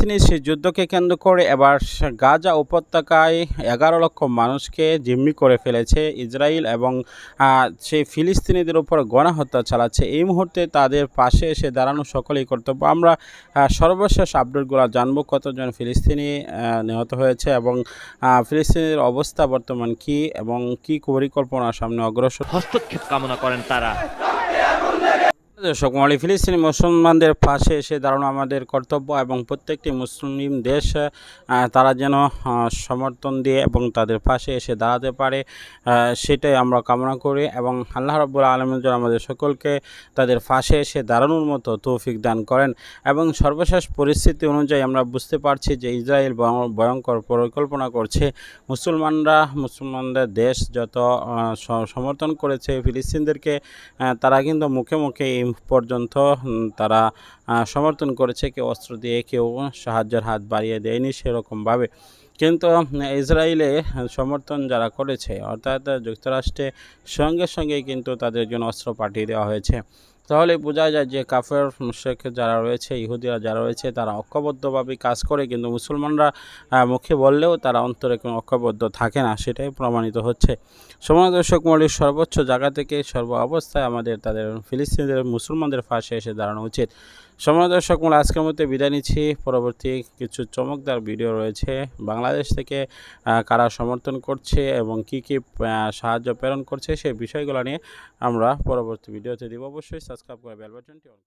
ফিলিস্তিনের সেই যুদ্ধকে কেন্দ্র করে এবার গাজা উপত্যকায় 11 লক্ষ মানুষকে জিম্মি করে ফেলেছে ইসরায়েল এবং সেই ফিলিস্তিনিদের উপর গণহত্যা চালাচ্ছে। এই মুহূর্তে তাদের পাশে এসে দাঁড়ানো সকলেই কর্তব্য। আমরা সর্বশেষ আপডেটগুলো জানবো, কতজন ফিলিস্তিনি নিহত হয়েছে এবং ফিলিস্তিনের অবস্থা বর্তমান কি এবং কি পরিকল্পনার সামনে অগ্রসর হস্তক্ষেপ কামনা করেন তারা। দর্শক মহলে, ফিলিস্তিনি মুসলমানদের পাশে এসে দাঁড়ানো আমাদের কর্তব্য এবং প্রত্যেকটি মুসলিম দেশ তারা যেন সমর্থন দিয়ে এবং তাদের পাশে এসে দাঁড়াতে পারে, সেটাই আমরা কামনা করি এবং আল্লাহ রাব্বুল আলামিন যেন আমাদের সকলকে তাদের পাশে এসে দাঁড়ানোর মতো তৌফিক দান করেন। এবং সর্বশেষ পরিস্থিতি অনুযায়ী আমরা বুঝতে পারছি যে ইসরায়েল ভয়ঙ্কর পরিকল্পনা করছে। মুসলমানদের দেশ যত সমর্থন করেছে ফিলিস্তিনদেরকে, তারা কিন্তু মুখে মুখে পর্যন্ত তারা সমর্থন করেছে, কেউ অস্ত্র দিয়ে কেউ সাহায্যের হাত বাড়িয়ে দেয়নি সেরকমভাবে। কিন্তু ইসরায়েলে সমর্থন যারা করেছে অর্থাৎ যুক্তরাষ্ট্রে সঙ্গে সঙ্গে কিন্তু তাদের জন্য অস্ত্র পাঠিয়ে দেওয়া হয়েছে। তাহলে বোঝা যায় যে কাফের মুশরিক যারা রয়েছে, ইহুদিরা যারা রয়েছে, তারা ঐক্যবদ্ধভাবে কাজ করে, কিন্তু মুসলমানরা মুখে বললেও তারা অন্তরে কোনো ঐক্যবদ্ধ থাকে না, সেটাই প্রমাণিত হচ্ছে। সম্মানিত দর্শক মহলের সর্বোচ্চ জায়গা থেকে সর্ব অবস্থায় আমাদের তাদের ফিলিস্তিনিদের মুসলমানদের পাশে এসে দাঁড়ানো উচিত। সম্মানিত দর্শক মহলে, আজকের মধ্যে বিদায় নিচ্ছি। পরবর্তী কিছু চমকদার ভিডিও রয়েছে, বাংলাদেশ থেকে কারা সমর্থন করছে এবং কি কি সাহায্য প্রেরণ করছে সেই বিষয়গুলো নিয়ে আমরা পরবর্তী ভিডিওতে দিব। অবশ্যই সাবস্ক্রাইব করে বেল বাটনটি অন